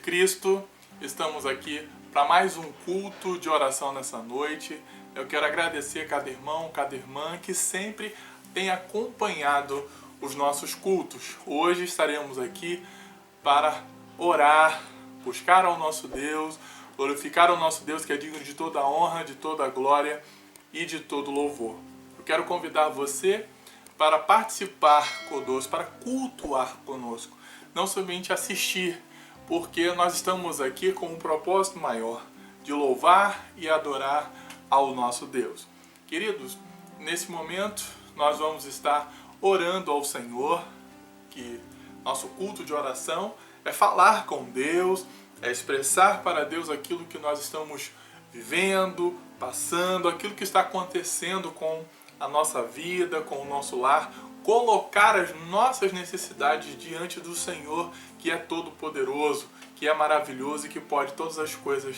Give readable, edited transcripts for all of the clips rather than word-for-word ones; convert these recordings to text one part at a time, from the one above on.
Cristo, estamos aqui para mais um culto de oração nessa noite. Eu quero agradecer cada irmão, cada irmã que sempre tem acompanhado os nossos cultos. Hoje estaremos aqui para orar, buscar ao nosso Deus, glorificar ao nosso Deus que é digno de toda a honra, de toda a glória e de todo louvor. Eu quero convidar você para participar conosco, para cultuar conosco, não somente assistir, porque nós estamos aqui com um propósito maior, de louvar e adorar ao nosso Deus. Queridos, nesse momento nós vamos estar orando ao Senhor, que nosso culto de oração é falar com Deus, é expressar para Deus aquilo que nós estamos vivendo, passando, aquilo que está acontecendo com a nossa vida, com o nosso lar, colocar as nossas necessidades diante do Senhor, que é todo poderoso, que é maravilhoso e que pode todas as coisas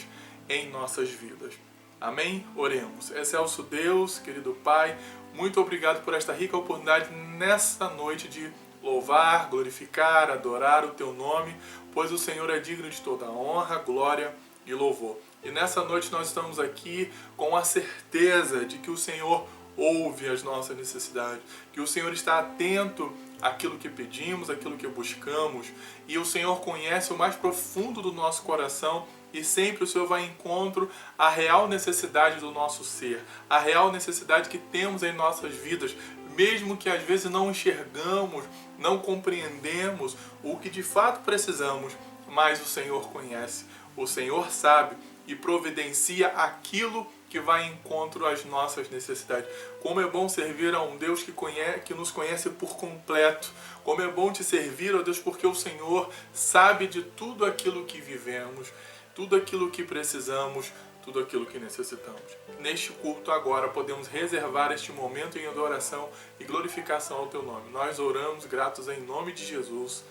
em nossas vidas. Amém? Oremos. Excelso Deus, querido Pai, muito obrigado por esta rica oportunidade nessa noite de louvar, glorificar, adorar o Teu nome, pois o Senhor é digno de toda honra, glória e louvor. E nessa noite nós estamos aqui com a certeza de que o Senhor ouve as nossas necessidades, que o Senhor está atento àquilo que pedimos, àquilo que buscamos, e o Senhor conhece o mais profundo do nosso coração e sempre o Senhor vai em encontro à real necessidade do nosso ser, à real necessidade que temos em nossas vidas, mesmo que às vezes não enxergamos, não compreendemos o que de fato precisamos, mas o Senhor conhece, o Senhor sabe e providencia aquilo que vai em encontro às nossas necessidades. Como é bom servir a um Deus que nos conhece por completo. Como é bom te servir, ó Deus, porque o Senhor sabe de tudo aquilo que vivemos, tudo aquilo que precisamos, tudo aquilo que necessitamos. Neste culto agora podemos reservar este momento em adoração e glorificação ao Teu nome. Nós oramos gratos em nome de Jesus.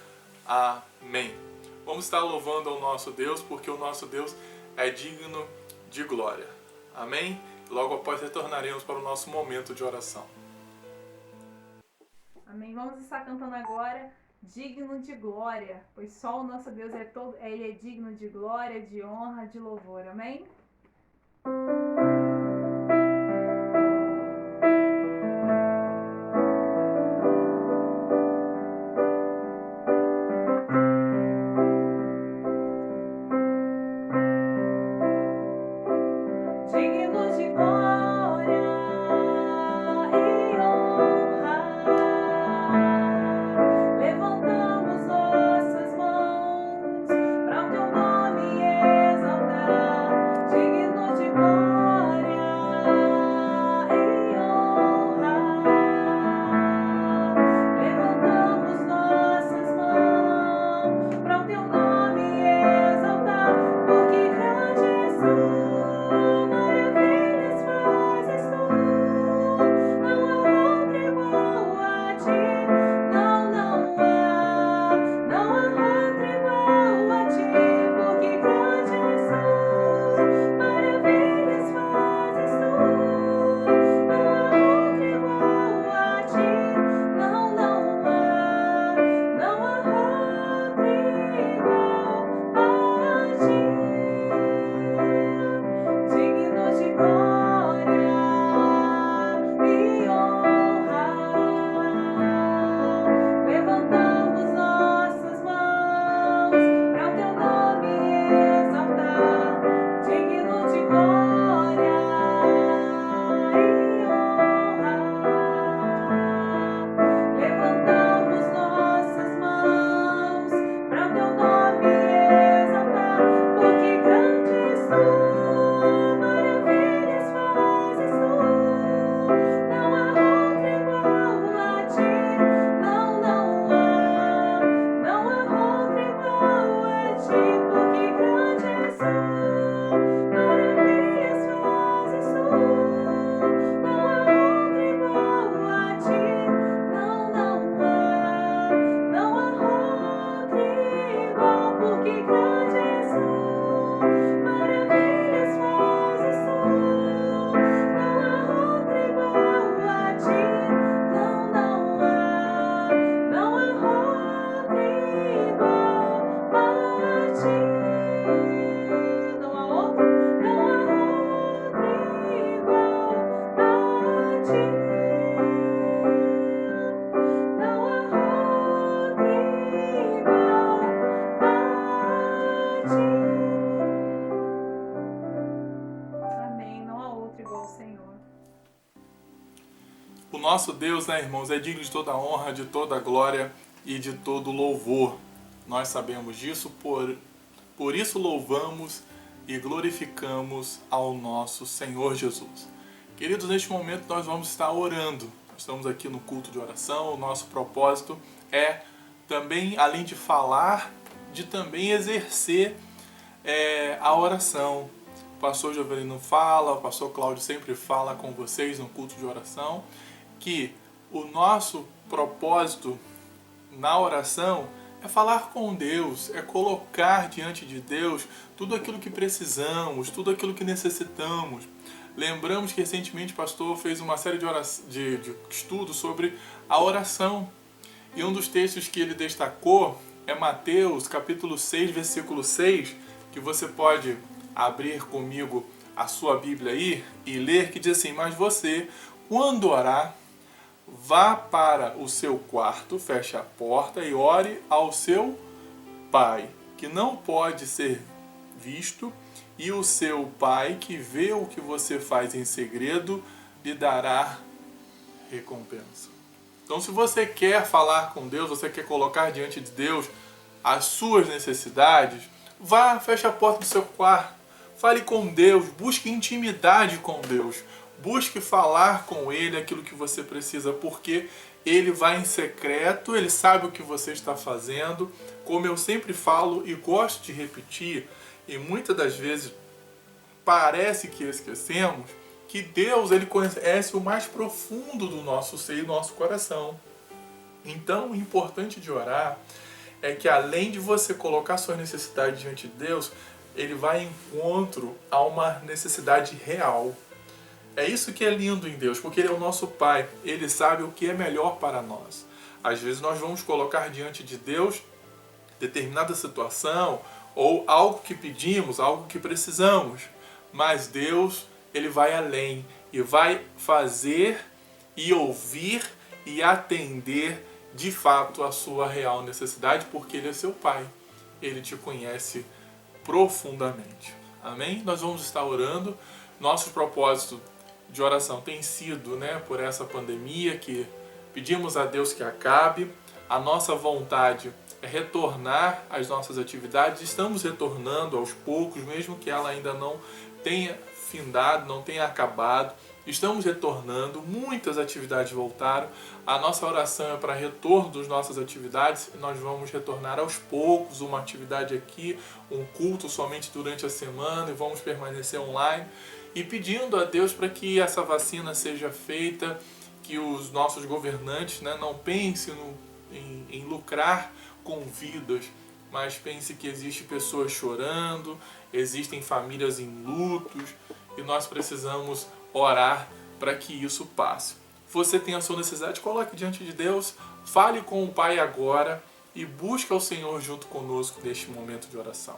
Amém. Vamos estar louvando ao nosso Deus, porque o nosso Deus é digno de glória. Amém? Logo após retornaremos para o nosso momento de oração. Amém. Vamos estar cantando agora digno de glória, pois só o nosso Deus ele é digno de glória, de honra, de louvor. Amém? Digno de glória e honra, levantamos nossas mãos para o Teu nome exaltar. Digno de glória nosso Deus, né, irmãos, é digno de toda honra, de toda glória e de todo louvor. Nós sabemos disso, por isso louvamos e glorificamos ao nosso Senhor Jesus. Queridos, neste momento nós vamos estar orando. Estamos aqui no culto de oração. O nosso propósito é também, além de falar, de também exercer a oração. O pastor Jovelino fala, o pastor Cláudio sempre fala com vocês no culto de oração, que o nosso propósito na oração é falar com Deus, é colocar diante de Deus tudo aquilo que precisamos, tudo aquilo que necessitamos. Lembramos que recentemente o pastor fez uma série de estudos sobre a oração. E um dos textos que ele destacou é Mateus, capítulo 6, versículo 6, que você pode abrir comigo a sua Bíblia aí e ler, que diz assim: mas você, quando orar, vá para o seu quarto, feche a porta e ore ao seu Pai, que não pode ser visto, e o seu Pai, que vê o que você faz em segredo, lhe dará recompensa. Então, se você quer falar com Deus, você quer colocar diante de Deus as suas necessidades, vá, feche a porta do seu quarto, fale com Deus, busque intimidade com Deus, busque falar com Ele aquilo que você precisa, porque Ele vai em secreto, Ele sabe o que você está fazendo. Como eu sempre falo e gosto de repetir, e muitas das vezes parece que esquecemos, que Deus, Ele conhece o mais profundo do nosso ser e do nosso coração. Então, o importante de orar é que, além de você colocar sua necessidade diante de Deus, Ele vai em encontro a uma necessidade real. É isso que é lindo em Deus, porque Ele é o nosso Pai. Ele sabe o que é melhor para nós. Às vezes nós vamos colocar diante de Deus determinada situação ou algo que pedimos, algo que precisamos. Mas Deus, Ele vai além e vai fazer e ouvir e atender de fato a sua real necessidade, porque Ele é seu Pai. Ele te conhece profundamente. Amém? Nós vamos estar orando. Nosso propósito de oração tem sido, por essa pandemia, que pedimos a Deus que acabe. A nossa vontade é retornar às nossas atividades. Estamos retornando aos poucos, mesmo que ela ainda não tenha findado, não tenha acabado. Estamos retornando, muitas atividades voltaram. A nossa oração é para retorno das nossas atividades. Nós vamos retornar aos poucos, uma atividade aqui, um culto somente durante a semana, e vamos permanecer online. E pedindo a Deus para que essa vacina seja feita, que os nossos governantes não pensem em lucrar com vidas, mas pense que existem pessoas chorando, existem famílias em lutos, e nós precisamos orar para que isso passe. Você tem a sua necessidade, coloque diante de Deus, fale com o Pai agora e busque ao Senhor junto conosco neste momento de oração.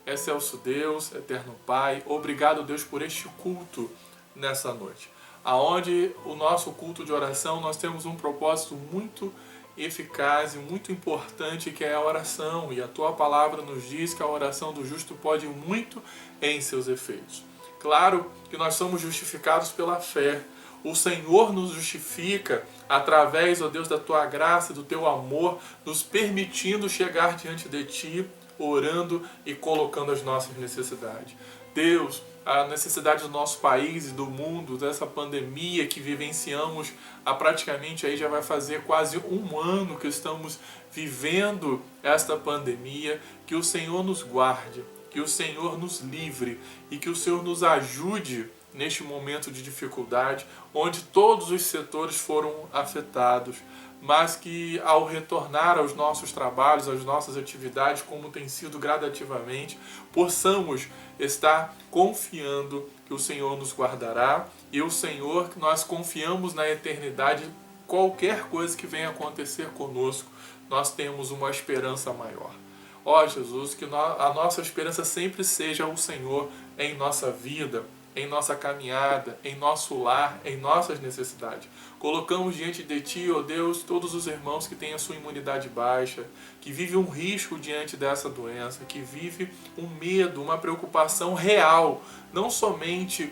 Excelso Deus, eterno Pai, obrigado, Deus, por este culto nessa noite, aonde o nosso culto de oração nós temos um propósito muito eficaz e muito importante, que é a oração, e a Tua palavra nos diz que a oração do justo pode muito em seus efeitos. Claro que nós somos justificados pela fé. O Senhor nos justifica através, ó Deus, da Tua graça, do Teu amor, nos permitindo chegar diante de Ti, orando e colocando as nossas necessidades. Deus, a necessidade do nosso país e do mundo, dessa pandemia que vivenciamos há praticamente, aí já vai fazer quase um ano que estamos vivendo esta pandemia, que o Senhor nos guarde, que o Senhor nos livre e que o Senhor nos ajude neste momento de dificuldade, onde todos os setores foram afetados, mas que ao retornar aos nossos trabalhos, às nossas atividades, como tem sido gradativamente, possamos estar confiando que o Senhor nos guardará, e o Senhor, que nós confiamos na eternidade, qualquer coisa que venha acontecer conosco, nós temos uma esperança maior. Ó Jesus, que a nossa esperança sempre seja o Senhor em nossa vida, em nossa caminhada, em nosso lar, em nossas necessidades. Colocamos diante de Ti, ó Deus, todos os irmãos que têm a sua imunidade baixa, que vivem um risco diante dessa doença, que vivem um medo, uma preocupação real, não somente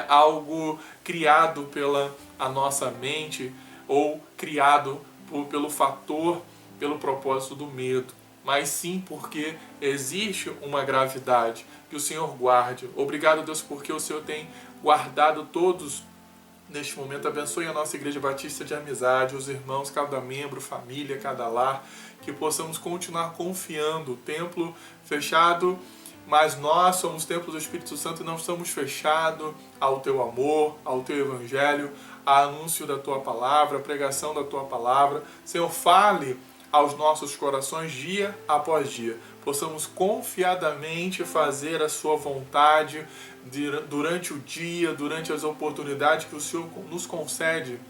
algo criado pela a nossa mente ou criado pelo fator, pelo propósito do medo, mas sim porque existe uma gravidade. Que o Senhor guarde. Obrigado, Deus, porque o Senhor tem guardado todos neste momento. Abençoe a nossa Igreja Batista de Amizade, os irmãos, cada membro, família, cada lar, que possamos continuar confiando. O templo fechado, mas nós somos templo do Espírito Santo e não estamos fechados ao Teu amor, ao Teu Evangelho, ao anúncio da Tua Palavra, à pregação da Tua Palavra. Senhor, fale aos nossos corações dia após dia. Possamos confiadamente fazer a Sua vontade durante o dia, durante as oportunidades que o Senhor nos concede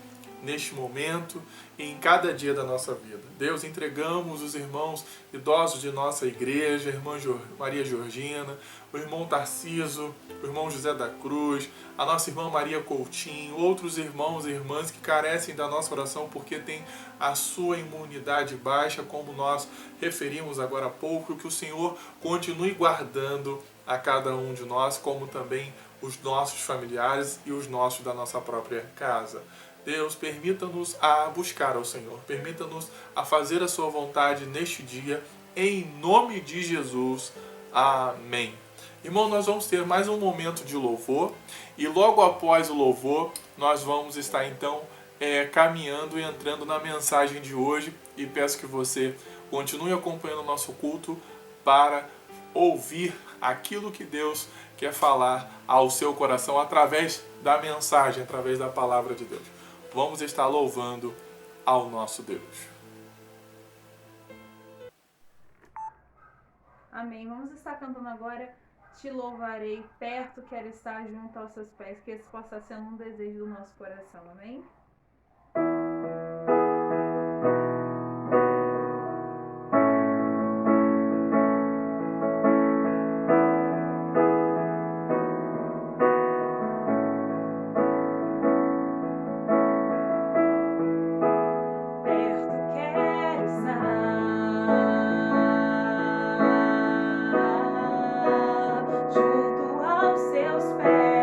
neste momento e em cada dia da nossa vida. Deus, entregamos os irmãos idosos de nossa igreja, a irmã Maria Georgina, o irmão Tarciso, o irmão José da Cruz, a nossa irmã Maria Coutinho, outros irmãos e irmãs que carecem da nossa oração porque têm a sua imunidade baixa, como nós referimos agora há pouco, que o Senhor continue guardando a cada um de nós, como também os nossos familiares e os nossos da nossa própria casa. Deus, permita-nos a buscar ao Senhor, permita-nos a fazer a sua vontade neste dia, em nome de Jesus. Amém. Irmão, nós vamos ter mais um momento de louvor e logo após o louvor nós vamos estar então caminhando e entrando na mensagem de hoje e peço que você continue acompanhando o nosso culto para ouvir aquilo que Deus quer falar ao seu coração através da mensagem, através da palavra de Deus. Vamos estar louvando ao nosso Deus. Amém. Vamos estar cantando agora Te Louvarei, perto quero estar junto aos seus pés, que esse possa ser um desejo do nosso coração. Amém? Junto aos seus pés.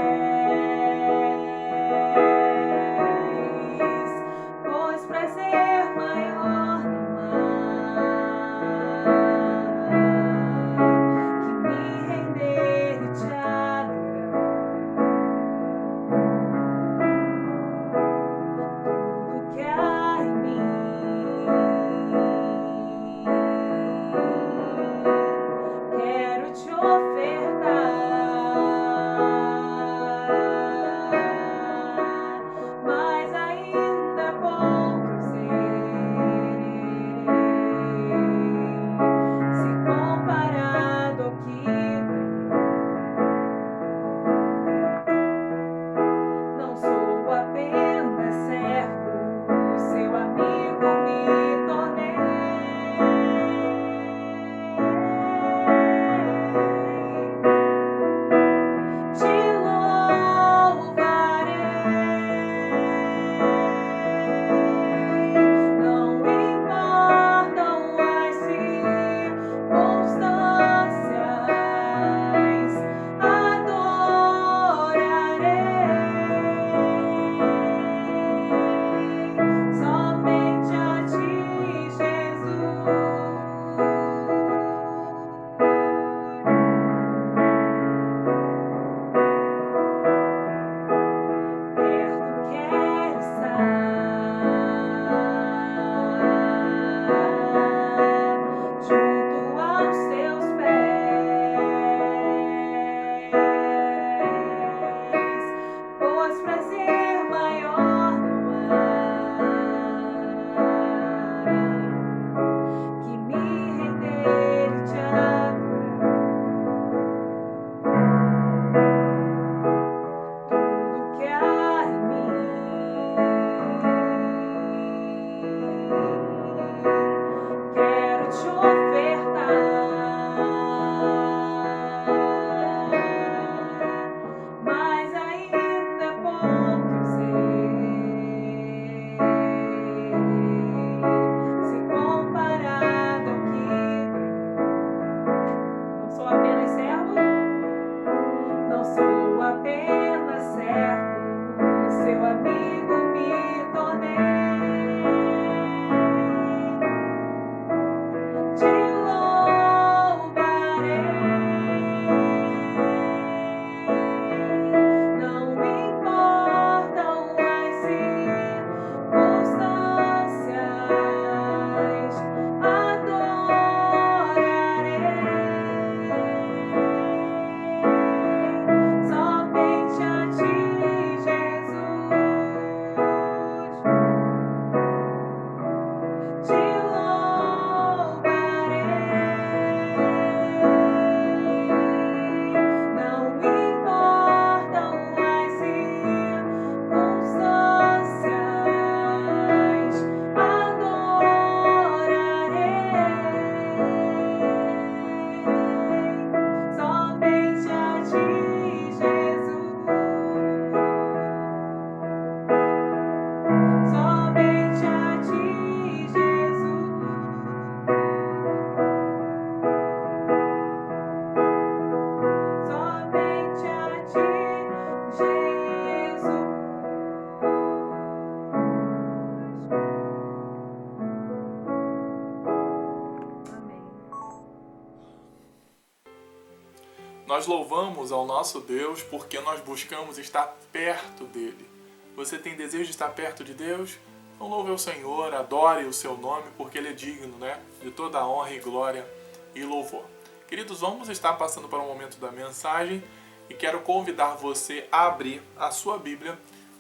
Nós louvamos ao nosso Deus porque nós buscamos estar perto dele. Você tem desejo de estar perto de Deus? Então louve ao Senhor, adore o seu nome, porque ele é digno, né, de toda a honra e glória e louvor. Queridos, vamos estar passando para o momento da mensagem e quero convidar você a abrir a sua Bíblia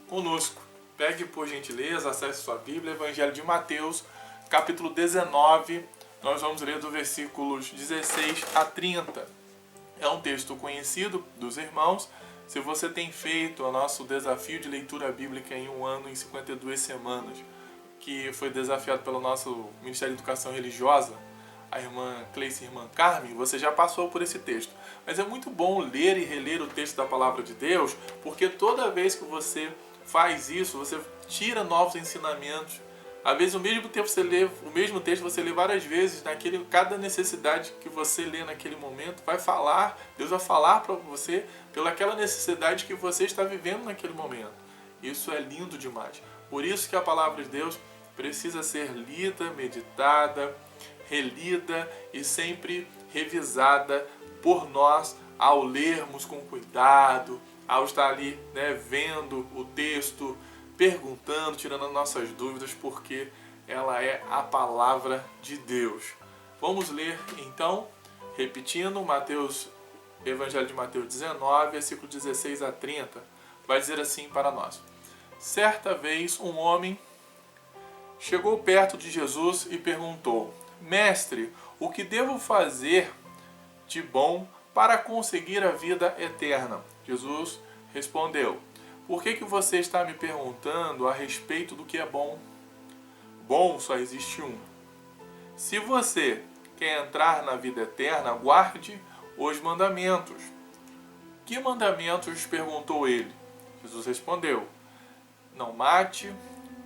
conosco. Pegue, por gentileza, acesse sua Bíblia, Evangelho de Mateus, capítulo 19. Nós vamos ler do versículos 16 a 30. É um texto conhecido dos irmãos. Se você tem feito o nosso desafio de leitura bíblica em 1 ano, em 52 semanas, que foi desafiado pelo nosso Ministério de Educação Religiosa, a irmã Cleice e a irmã Carmen, você já passou por esse texto. Mas é muito bom ler e reler o texto da Palavra de Deus, porque toda vez que você faz isso, você tira novos ensinamentos. Às vezes o mesmo texto você lê várias vezes, cada necessidade que você lê naquele momento vai falar, Deus vai falar para você pelaquela necessidade que você está vivendo naquele momento. Isso é lindo demais. Por isso que a palavra de Deus precisa ser lida, meditada, relida e sempre revisada por nós ao lermos com cuidado, ao estar ali, vendo o texto, perguntando, tirando as nossas dúvidas, porque ela é a palavra de Deus. Vamos ler então, repetindo, Evangelho de Mateus 19, versículo 16 a 30. Vai dizer assim para nós: certa vez um homem chegou perto de Jesus e perguntou: Mestre, o que devo fazer de bom para conseguir a vida eterna? Jesus respondeu: por que você está me perguntando a respeito do que é bom? Bom só existe um. Se você quer entrar na vida eterna, guarde os mandamentos. Que mandamentos? Perguntou ele. Jesus respondeu: não mate,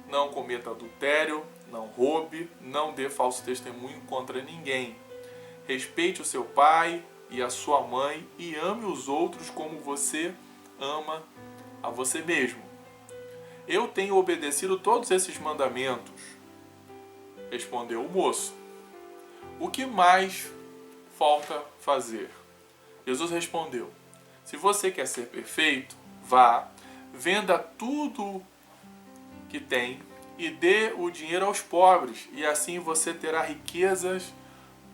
não cometa adultério, não roube, não dê falso testemunho contra ninguém. Respeite o seu pai e a sua mãe e ame os outros como você ama a você mesmo. Eu tenho obedecido todos esses mandamentos, respondeu o moço. O que mais falta fazer? Jesus respondeu: se você quer ser perfeito, vá, venda tudo que tem e dê o dinheiro aos pobres, e assim você terá riquezas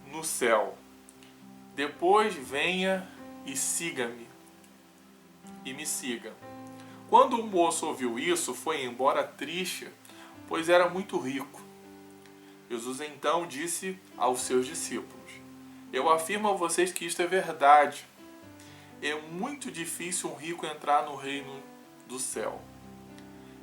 no céu. Depois venha e siga-me. E me siga. Quando o moço ouviu isso, foi embora triste, pois era muito rico. Jesus então disse aos seus discípulos: eu afirmo a vocês que isto é verdade. É muito difícil um rico entrar no reino do céu.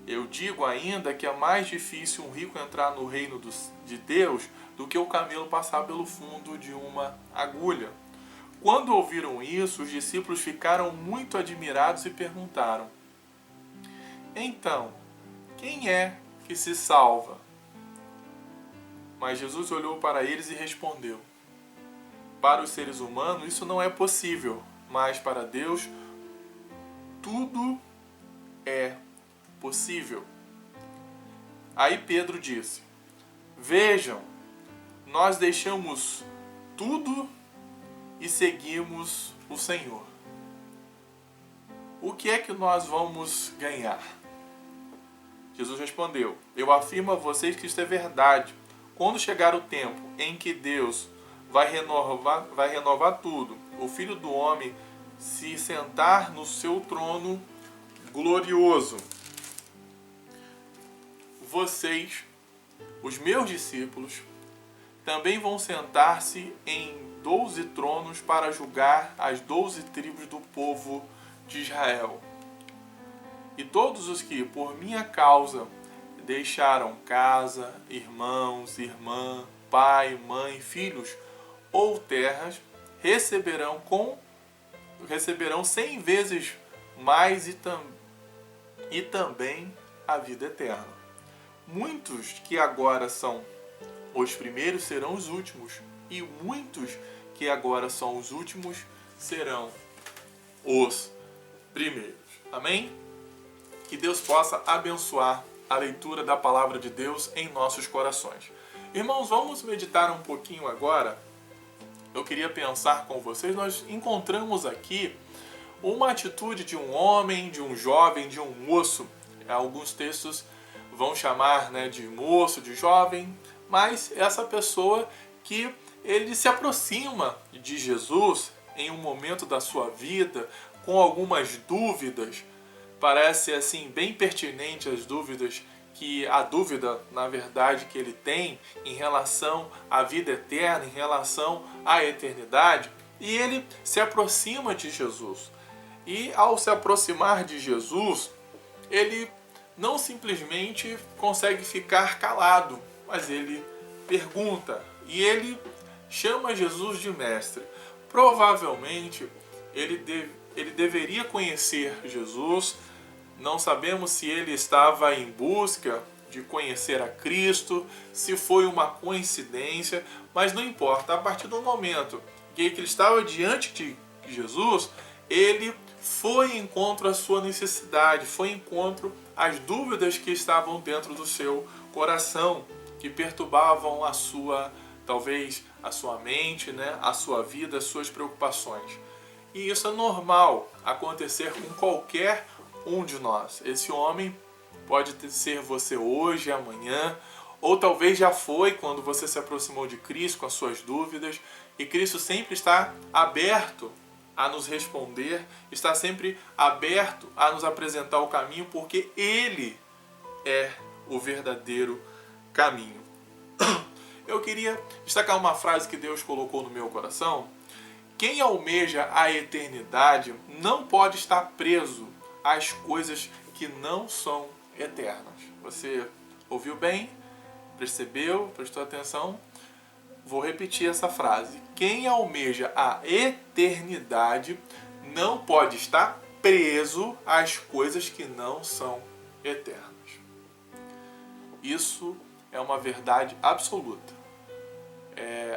Eu digo ainda que é mais difícil um rico entrar no reino de Deus do que o camelo passar pelo fundo de uma agulha. Quando ouviram isso, os discípulos ficaram muito admirados e perguntaram: então, quem é que se salva? Mas Jesus olhou para eles e respondeu: para os seres humanos isso não é possível, mas para Deus tudo é possível. Aí Pedro disse: vejam, nós deixamos tudo e seguimos o Senhor. O que é que nós vamos ganhar? Jesus respondeu: eu afirmo a vocês que isto é verdade. Quando chegar o tempo em que Deus vai renovar tudo, o Filho do Homem se sentar no seu trono glorioso, vocês, os meus discípulos, também vão sentar-se em 12 tronos para julgar as 12 tribos do povo de Israel. E todos os que, por minha causa, deixaram casa, irmãos, irmã, pai, mãe, filhos ou terras, receberão 100 vezes mais e também a vida eterna. Muitos que agora são os primeiros serão os últimos, e muitos que agora são os últimos serão os primeiros. Amém? Que Deus possa abençoar a leitura da palavra de Deus em nossos corações. Irmãos, vamos meditar um pouquinho agora eu queria pensar com vocês, nós encontramos aqui uma atitude de um homem, de um jovem, de um moço. Alguns textos vão chamar, né, de moço, de jovem, mas essa pessoa que ele se aproxima de Jesus em um momento da sua vida com algumas dúvidas. Parece assim bem pertinente as dúvidas a dúvida, na verdade, que ele tem em relação à vida eterna, em relação à eternidade, e ele se aproxima de Jesus. E ao se aproximar de Jesus, ele não simplesmente consegue ficar calado, mas ele pergunta, e ele chama Jesus de mestre. Provavelmente ele deveria conhecer Jesus. Não sabemos se ele estava em busca de conhecer a Cristo, se foi uma coincidência, mas não importa. A partir do momento que ele estava diante de Jesus, ele foi em encontro à sua necessidade, foi em encontro às dúvidas que estavam dentro do seu coração, que perturbavam talvez a sua mente, né, a sua vida, as suas preocupações. E isso é normal acontecer com qualquer um de nós. Esse homem pode ser você hoje, amanhã, ou talvez já foi quando você se aproximou de Cristo com as suas dúvidas, e Cristo sempre está aberto a nos responder, está sempre aberto a nos apresentar o caminho, porque Ele é o verdadeiro caminho. Eu queria destacar uma frase que Deus colocou no meu coração. Quem almeja a eternidade não pode estar preso às coisas que não são eternas. Você ouviu bem? Percebeu? Prestou atenção? Vou repetir essa frase. Quem almeja a eternidade não pode estar preso às coisas que não são eternas. Isso é uma verdade absoluta.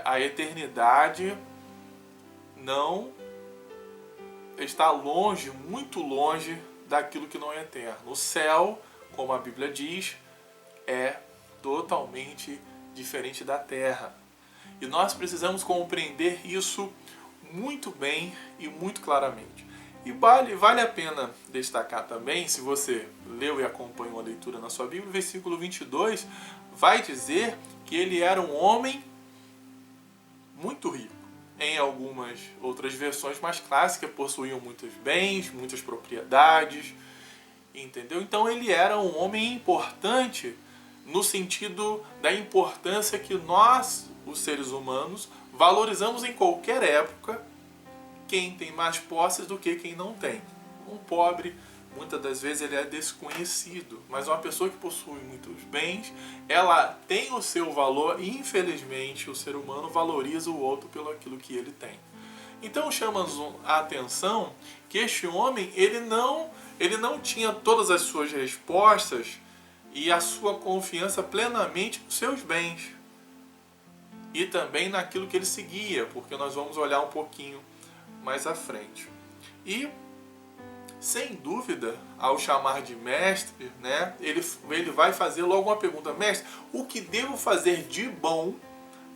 A eternidade não está longe, muito longe daquilo que não é eterno. O céu, como a Bíblia diz, é totalmente diferente da terra. E nós precisamos compreender isso muito bem e muito claramente. E vale a pena destacar também, se você leu e acompanhou a leitura na sua Bíblia, o versículo 22 vai dizer que ele era um homem muito rico. Em algumas outras versões mais clássicas, possuíam muitos bens, muitas propriedades, entendeu? Então ele era um homem importante no sentido da importância que nós, os seres humanos, valorizamos em qualquer época quem tem mais posses do que quem não tem. Um pobre, muitas das vezes, ele é desconhecido, mas uma pessoa que possui muitos bens, ela tem o seu valor e, infelizmente, o ser humano valoriza o outro pelo aquilo que ele tem. Então chama-nos a atenção que este homem, ele não tinha todas as suas respostas e a sua confiança plenamente nos seus bens e também naquilo que ele seguia, porque nós vamos olhar um pouquinho mais à frente. E sem dúvida, ao chamar de mestre, né, ele vai fazer logo uma pergunta: mestre, o que devo fazer de bom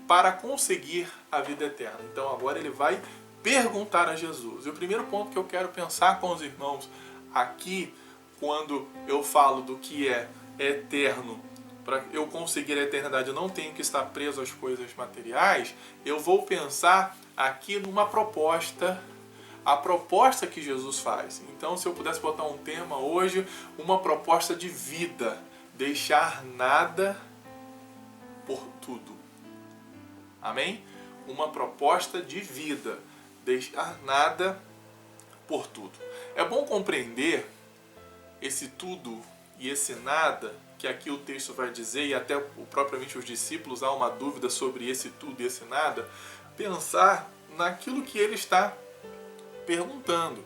para conseguir a vida eterna? Então agora ele vai perguntar a Jesus. E o primeiro ponto que eu quero pensar com os irmãos aqui, quando eu falo do que é eterno, para eu conseguir a eternidade eu não tenho que estar preso às coisas materiais, eu vou pensar aqui numa proposta, a proposta que Jesus faz. Então, se eu pudesse botar um tema hoje, uma proposta de vida, deixar nada por tudo. Amém? Uma proposta de vida, deixar nada por tudo. É bom compreender esse tudo e esse nada, que aqui o texto vai dizer, e até propriamente os discípulos há uma dúvida sobre esse tudo e esse nada, pensar naquilo que ele está perguntando.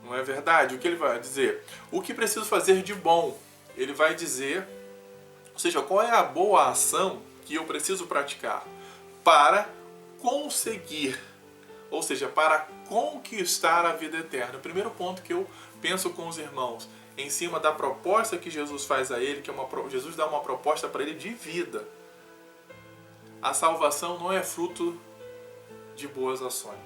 Não é verdade? O que ele vai dizer? O que preciso fazer de bom? Ele vai dizer, ou seja, qual é a boa ação que eu preciso praticar para conseguir, ou seja, para conquistar a vida eterna. O primeiro ponto que eu penso com os irmãos, em cima da proposta que Jesus faz a ele, que é Jesus dá uma proposta para ele de vida. A salvação não é fruto de boas ações.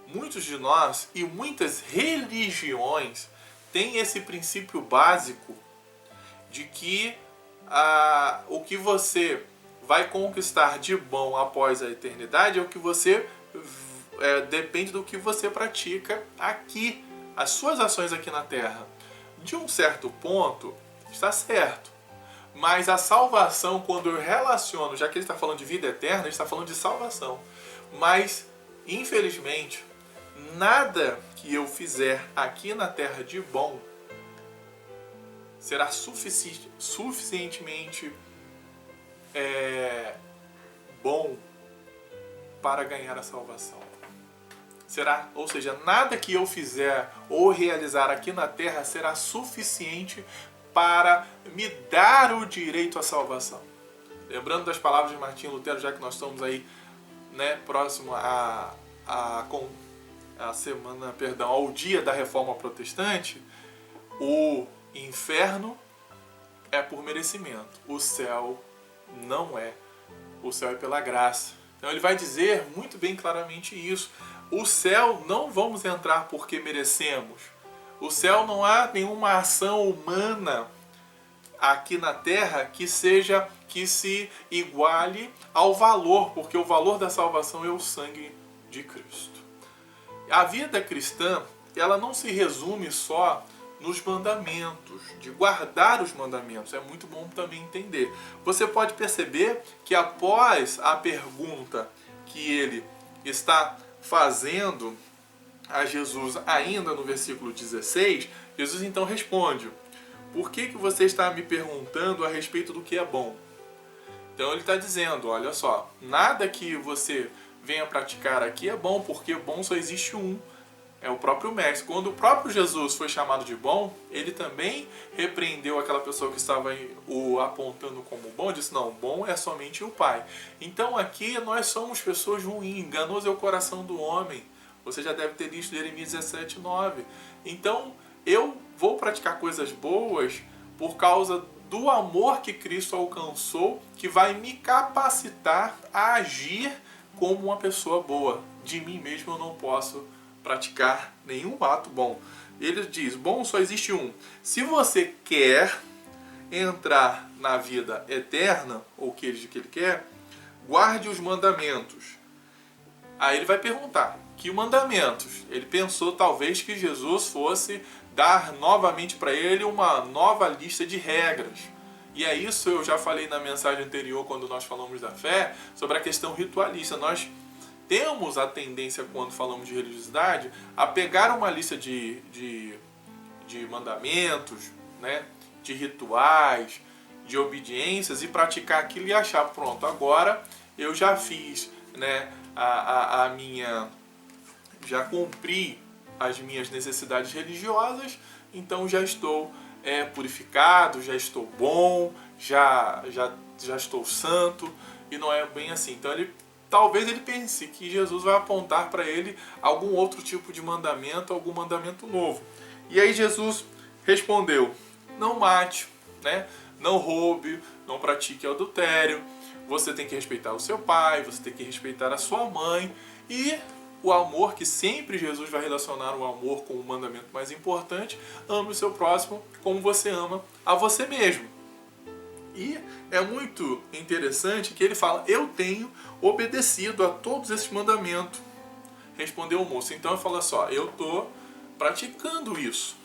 Muitos de nós e muitas religiões têm esse princípio básico de que o que você vai conquistar de bom após a eternidade é o que você depende do que você pratica aqui, as suas ações aqui na Terra. De um certo ponto, está certo. Mas a salvação, quando eu relaciono, já que ele está falando de vida eterna, ele está falando de salvação. Mas, infelizmente, nada que eu fizer aqui na Terra de bom será suficientemente bom para ganhar a salvação. Será? Ou seja, nada que eu fizer ou realizar aqui na Terra será suficiente para me dar o direito à salvação. Lembrando das palavras de Martinho Lutero, já que nós estamos aí, né, próximo ao dia da Reforma Protestante, o inferno é por merecimento, o céu não é. O céu é pela graça. Então ele vai dizer muito bem claramente isso. O céu não vamos entrar porque merecemos. O céu não há nenhuma ação humana aqui na Terra que se iguale ao valor, porque o valor da salvação é o sangue de Cristo. A vida cristã, ela não se resume só nos mandamentos, de guardar os mandamentos. É muito bom também entender. Você pode perceber que após a pergunta que ele está fazendo a Jesus, ainda no versículo 16, Jesus então responde: por que você está me perguntando a respeito do que é bom? Então ele está dizendo, olha só, nada que você venha praticar aqui é bom, porque bom só existe um, é o próprio Mestre. Quando o próprio Jesus foi chamado de bom, ele também repreendeu aquela pessoa que estava o apontando como bom, disse, não, bom é somente o Pai. Então aqui nós somos pessoas ruins, enganoso é o coração do homem. Você já deve ter lido Jeremias 17:9. Então eu vou praticar coisas boas por causa do amor que Cristo alcançou, que vai me capacitar a agir como uma pessoa boa. De mim mesmo eu não posso praticar nenhum ato bom. Ele diz, bom só existe um. Se você quer entrar na vida eterna, ou o que ele quer, guarde os mandamentos. Aí ele vai perguntar, que mandamentos? Ele pensou talvez que Jesus fosse dar novamente para ele uma nova lista de regras. E é isso, eu já falei na mensagem anterior, quando nós falamos da fé, sobre a questão ritualista. Nós temos a tendência, quando falamos de religiosidade, a pegar uma lista de mandamentos, né, de rituais, de obediências e praticar aquilo e achar, pronto, agora eu já fiz, né, já cumpri as minhas necessidades religiosas, então já estou purificado, já estou bom, já estou santo, e não é bem assim. Então talvez ele pense que Jesus vai apontar para ele algum outro tipo de mandamento, algum mandamento novo. E aí Jesus respondeu, não mate, né? Não roube, não pratique adultério, você tem que respeitar o seu pai, você tem que respeitar a sua mãe, e o amor, que sempre Jesus vai relacionar o amor com o mandamento mais importante, ame o seu próximo como você ama a você mesmo. E é muito interessante que ele fala, eu tenho obedecido a todos esses mandamentos. Respondeu o moço, então eu falo só, eu estou praticando isso.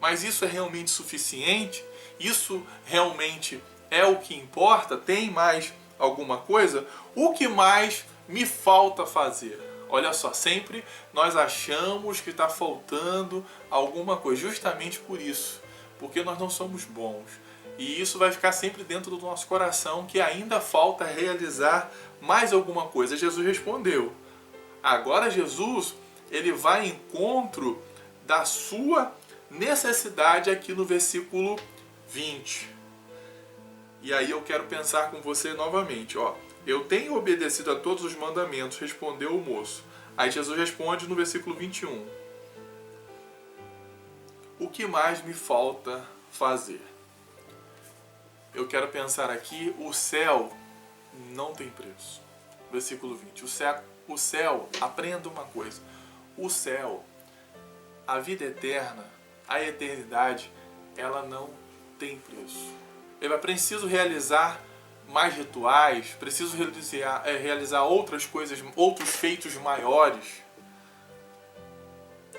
Mas isso é realmente suficiente? Isso realmente é o que importa? Tem mais alguma coisa? O que mais me falta fazer? Olha só, sempre nós achamos que está faltando alguma coisa, justamente por isso, porque nós não somos bons. E isso vai ficar sempre dentro do nosso coração, que ainda falta realizar mais alguma coisa. Jesus respondeu. Agora Jesus, ele vai ao encontro da sua necessidade aqui no versículo 20. E aí eu quero pensar com você novamente, ó. Eu tenho obedecido a todos os mandamentos, respondeu o moço. Aí Jesus responde no versículo 21. O que mais me falta fazer? Eu quero pensar aqui, o céu não tem preço. versículo 20. O céu, aprenda uma coisa. O céu, a vida eterna, a eternidade, ela não tem preço. Eu preciso realizar mais rituais, preciso realizar outras coisas, outros feitos maiores.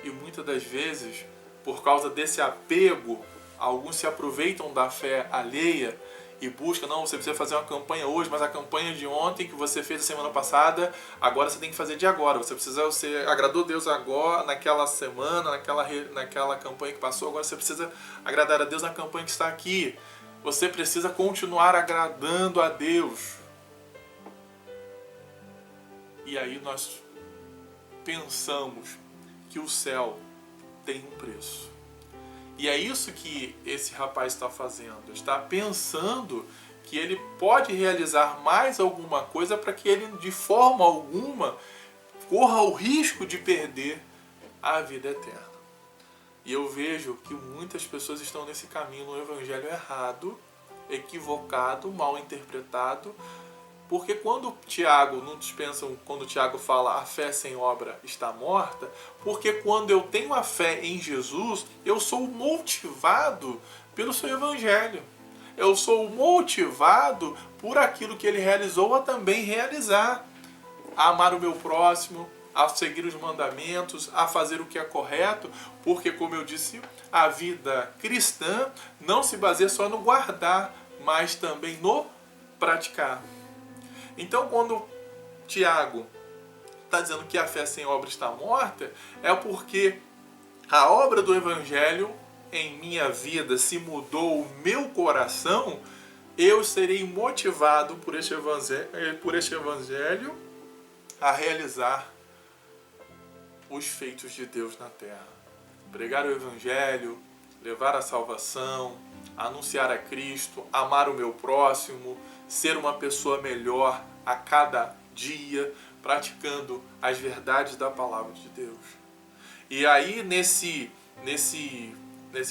E muitas das vezes, por causa desse apego, alguns se aproveitam da fé alheia e buscam, não, você precisa fazer uma campanha hoje, mas a campanha de ontem que você fez a semana passada, agora você tem que fazer de agora. Você agradou Deus agora, naquela semana, naquela campanha que passou, agora você precisa agradar a Deus na campanha que está aqui. Você precisa continuar agradando a Deus. E aí nós pensamos que o céu tem um preço. E é isso que esse rapaz está fazendo. Está pensando que ele pode realizar mais alguma coisa para que ele, de forma alguma, corra o risco de perder a vida eterna. E eu vejo que muitas pessoas estão nesse caminho, no evangelho errado, equivocado, mal interpretado, porque quando Tiago, muitos pensam, quando Tiago fala a fé sem obra está morta, porque quando eu tenho a fé em Jesus, eu sou motivado pelo seu evangelho. Eu sou motivado por aquilo que ele realizou a também realizar. A amar o meu próximo, a seguir os mandamentos, a fazer o que é correto, porque, como eu disse, a vida cristã não se baseia só no guardar, mas também no praticar. Então, quando Tiago está dizendo que a fé sem obra está morta, é porque a obra do Evangelho em minha vida se mudou o meu coração, eu serei motivado por este Evangelho a realizar os feitos de Deus na terra. Pregar o Evangelho, levar a salvação, anunciar a Cristo, amar o meu próximo, ser uma pessoa melhor a cada dia, praticando as verdades da palavra de Deus. E aí, nesse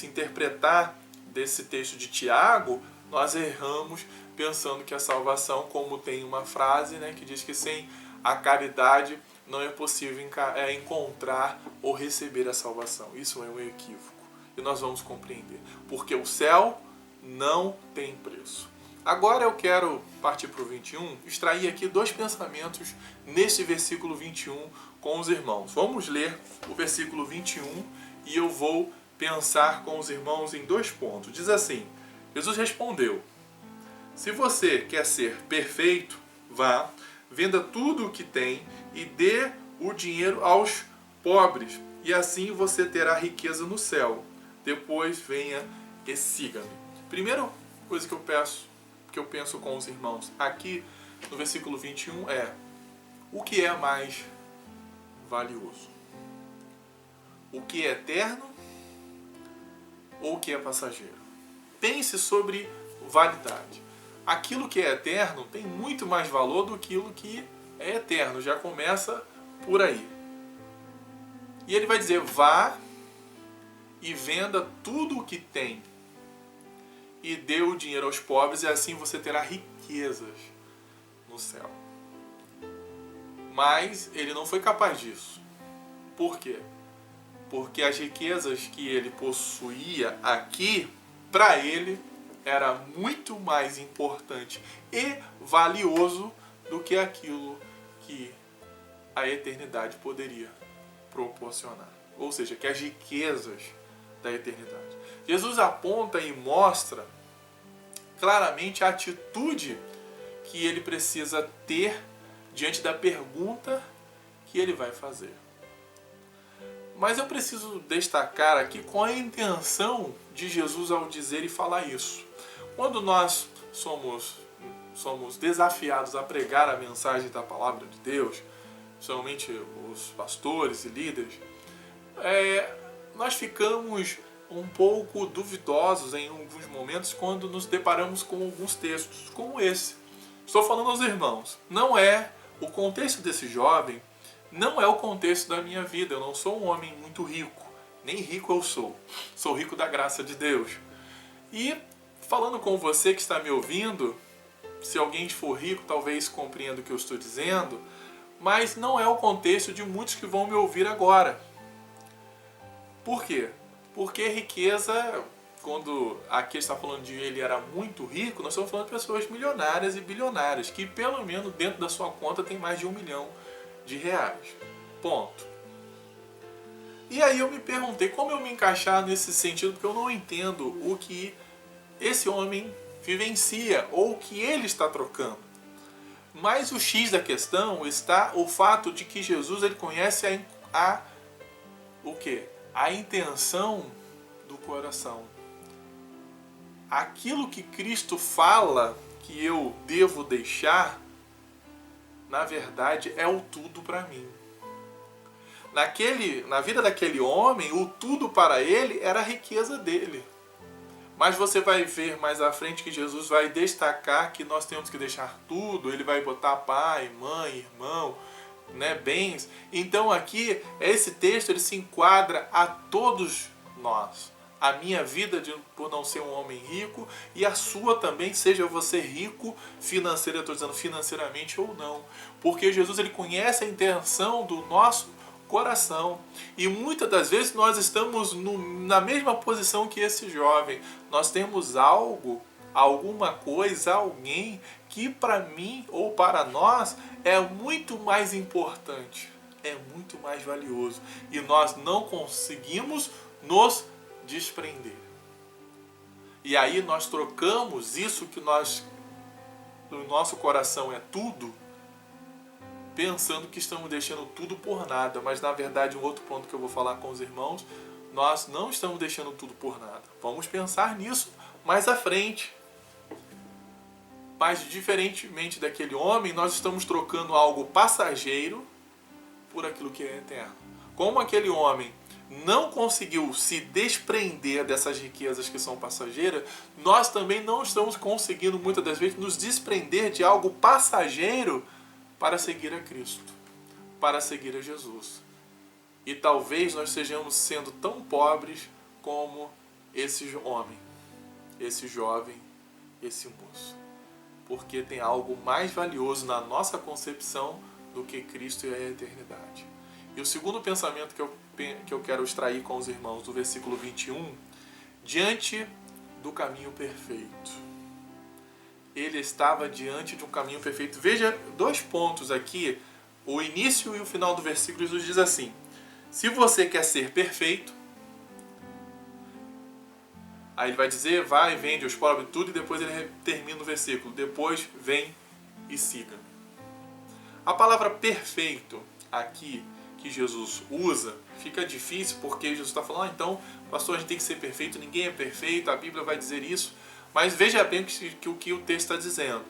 interpretar desse texto de Tiago, nós erramos pensando que a salvação, como tem uma frase, né, que diz que sem a caridade não é possível encontrar ou receber a salvação. Isso é um equívoco. E nós vamos compreender. Porque o céu não tem preço. Agora eu quero partir para o 21, extrair aqui 2 pensamentos nesse versículo 21 com os irmãos. Vamos ler o versículo 21 e eu vou pensar com os irmãos em 2 pontos. Diz assim: Jesus respondeu: se você quer ser perfeito, vá, venda tudo o que tem e dê o dinheiro aos pobres, e assim você terá riqueza no céu. Depois venha e siga-me. Primeira coisa que eu penso com os irmãos aqui no versículo 21 é: o que é mais valioso? O que é eterno ou o que é passageiro? Pense sobre validade. Aquilo que é eterno tem muito mais valor do que aquilo que é eterno. Já começa por aí. E ele vai dizer: vá e venda tudo o que tem e dê o dinheiro aos pobres, e assim você terá riquezas no céu. Mas ele não foi capaz disso. Por quê? Porque as riquezas que ele possuía aqui, para ele, era muito mais importante e valioso do que aquilo que a eternidade poderia proporcionar. Ou seja, que as riquezas da eternidade. Jesus aponta e mostra claramente a atitude que ele precisa ter diante da pergunta que ele vai fazer. Mas eu preciso destacar aqui qual é a intenção de Jesus ao dizer e falar isso. Quando nós somos desafiados a pregar a mensagem da palavra de Deus, principalmente os pastores e líderes, nós ficamos um pouco duvidosos em alguns momentos quando nos deparamos com alguns textos como esse. Estou falando aos irmãos, não é o contexto desse jovem, não é o contexto da minha vida. Eu não sou um homem muito rico, nem rico eu sou. Sou rico da graça de Deus. E falando com você que está me ouvindo, Se alguém for rico, talvez compreenda o que eu estou dizendo, mas não é o contexto de muitos que vão me ouvir agora. Por quê? Porque riqueza, quando aqui está falando de ele era muito rico, nós estamos falando de pessoas milionárias e bilionárias, que pelo menos dentro da sua conta tem mais de R$1 milhão. Ponto. E aí eu me perguntei como eu me encaixar nesse sentido, porque eu não entendo o que esse homem vivencia ou o que ele está trocando. Mas o X da questão está o fato de que Jesus ele conhece o quê? A intenção do coração. Aquilo que Cristo fala que eu devo deixar, na verdade, é o tudo para mim. Na vida daquele homem, o tudo para ele era a riqueza dele. Mas você vai ver mais à frente que Jesus vai destacar que nós temos que deixar tudo. Ele vai botar pai, mãe, irmão, bens. Então aqui, esse texto ele se enquadra a todos nós. A minha vida por não ser um homem rico e a sua também, seja você rico financeiro, eu estou dizendo financeiramente ou não. Porque Jesus ele conhece a intenção do nosso coração. E muitas das vezes nós estamos na mesma posição que esse jovem. Nós temos algo, alguma coisa, alguém que para mim ou para nós é muito mais importante, é muito mais valioso. E nós não conseguimos nos desprender. E aí nós trocamos isso que no nosso coração é tudo, pensando que estamos deixando tudo por nada. Mas na verdade, um outro ponto que eu vou falar com os irmãos, nós não estamos deixando tudo por nada. Vamos pensar nisso mais à frente. Mas diferentemente daquele homem, nós estamos trocando algo passageiro por aquilo que é eterno. Como aquele homem não conseguiu se desprender dessas riquezas que são passageiras, nós também não estamos conseguindo muitas das vezes nos desprender de algo passageiro para seguir a Cristo, para seguir a Jesus. E talvez nós estejamos sendo tão pobres como esse homem, esse jovem, esse moço. Porque tem algo mais valioso na nossa concepção do que Cristo e a eternidade. E o segundo pensamento que eu quero extrair com os irmãos do versículo 21, diante do caminho perfeito. Ele estava diante de um caminho perfeito. Veja 2 pontos aqui, o início e o final do versículo. Jesus diz assim: se você quer ser perfeito, aí ele vai dizer, vai, vende os pobres, tudo, e depois ele termina o versículo, depois vem e siga. A palavra perfeito aqui que Jesus usa, fica difícil porque Jesus está falando, então, pastor, a gente tem que ser perfeito, ninguém é perfeito, a Bíblia vai dizer isso. Mas veja bem o que o texto está dizendo.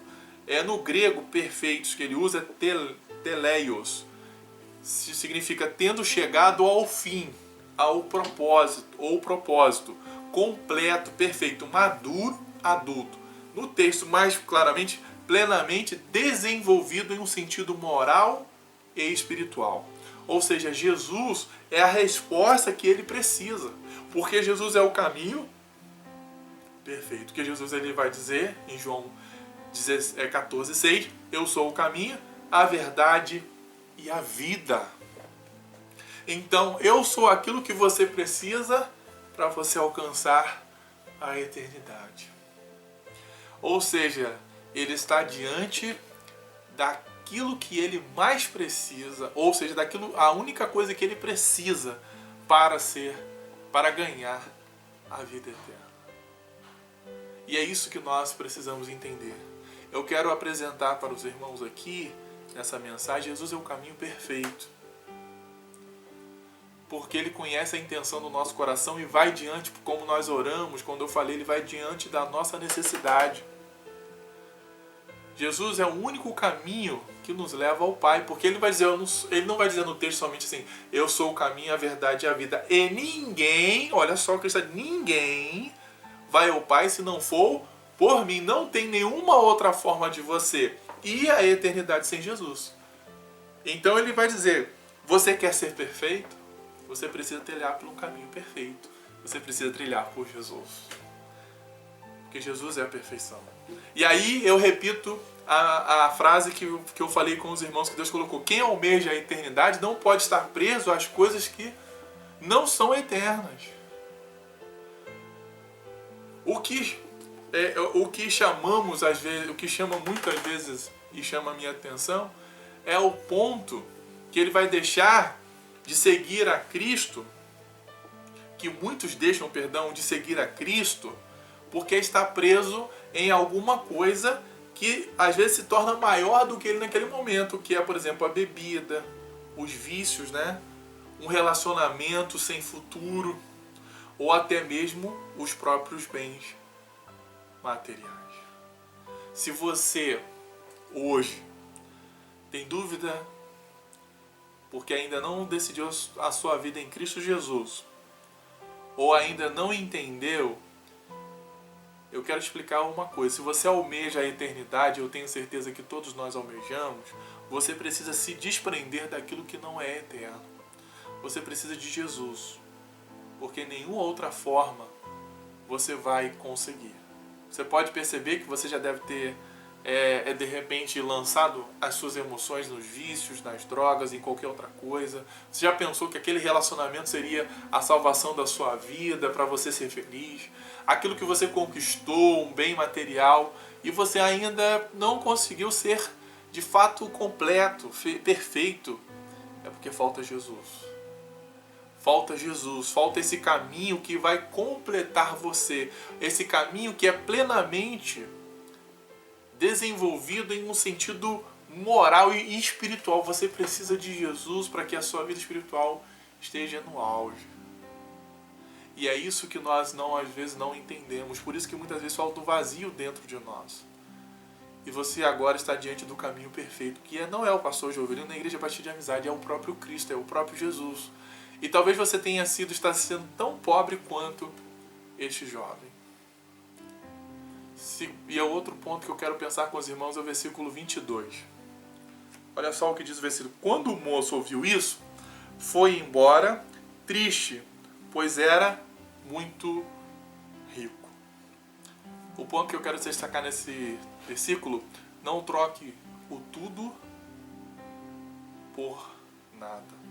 No grego, perfeitos que ele usa é teleios. Significa tendo chegado ao fim, ao propósito, ou propósito, completo, perfeito, maduro, adulto. No texto, mais claramente, plenamente desenvolvido em um sentido moral e espiritual. Ou seja, Jesus é a resposta que ele precisa. Porque Jesus é o caminho perfeito. Que Jesus ele vai dizer em João 14:6, eu sou o caminho, a verdade e a vida. Então, eu sou aquilo que você precisa para você alcançar a eternidade. Ou seja, ele está diante daquilo que ele mais precisa, ou seja, a única coisa que ele precisa para ganhar a vida eterna. E é isso que nós precisamos entender. Eu quero apresentar para os irmãos aqui, nessa mensagem, Jesus é o caminho perfeito. Porque ele conhece a intenção do nosso coração e vai diante, como nós oramos, quando eu falei, ele vai diante da nossa necessidade. Jesus é o único caminho que nos leva ao Pai, porque ele não vai dizer no texto somente assim, eu sou o caminho, a verdade e a vida. E ninguém, olha só o que está dizendo, ninguém vai ao Pai se não for por mim. Não tem nenhuma outra forma de você ir à eternidade sem Jesus. Então ele vai dizer, você quer ser perfeito? Você precisa trilhar por um caminho perfeito. Você precisa trilhar por Jesus. Porque Jesus é a perfeição. E aí eu repito a frase que eu falei com os irmãos que Deus colocou. Quem almeja a eternidade não pode estar preso às coisas que não são eternas. O que chamamos às vezes, o que chama muitas vezes e chama a minha atenção é o ponto que ele vai deixar de seguir a Cristo, que muitos deixam, de seguir a Cristo, porque está preso em alguma coisa que às vezes se torna maior do que ele naquele momento, que é, por exemplo, a bebida, os vícios, né? Um relacionamento sem futuro, ou até mesmo os próprios bens materiais. Se você hoje tem dúvida porque ainda não decidiu a sua vida em Cristo Jesus, ou ainda não entendeu, eu quero explicar uma coisa. Se você almeja a eternidade, eu tenho certeza que todos nós almejamos, você precisa se desprender daquilo que não é eterno. Você precisa de Jesus, porque nenhuma outra forma você vai conseguir. Você pode perceber que você já deve ter de repente lançado as suas emoções nos vícios, nas drogas, em qualquer outra coisa. Você já pensou que aquele relacionamento seria a salvação da sua vida, para você ser feliz? Aquilo que você conquistou, um bem material, e você ainda não conseguiu ser de fato completo, perfeito, é porque falta Jesus. Falta Jesus, falta esse caminho que vai completar você, esse caminho que é plenamente desenvolvido em um sentido moral e espiritual. Você precisa de Jesus para que a sua vida espiritual esteja no auge. E é isso que nós às vezes não entendemos. Por isso que muitas vezes falta um vazio dentro de nós. E você agora está diante do caminho perfeito, que não é o pastor Jovelino na Igreja Batista de Amizade, é o próprio Cristo, é o próprio Jesus. E talvez você está sendo tão pobre quanto este jovem. E é outro ponto que eu quero pensar com os irmãos é o versículo 22. Olha só o que diz o versículo. Quando o moço ouviu isso, foi embora triste, pois era muito rico. O ponto que eu quero destacar nesse versículo: não troque o tudo por nada.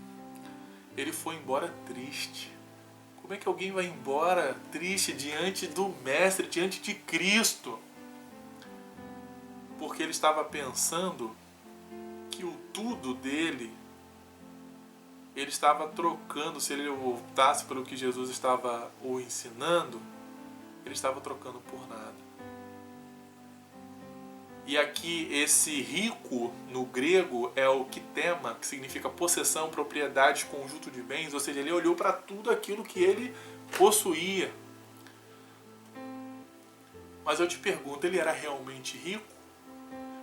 Ele foi embora triste. Como é que alguém vai embora triste diante do Mestre, diante de Cristo? Porque ele estava pensando que o tudo dele, ele estava trocando, se ele voltasse pelo que Jesus estava o ensinando, ele estava trocando por nada. E aqui esse rico, no grego, é o kitema, que significa possessão, propriedade, conjunto de bens. Ou seja, ele olhou para tudo aquilo que ele possuía. Mas eu te pergunto, ele era realmente rico?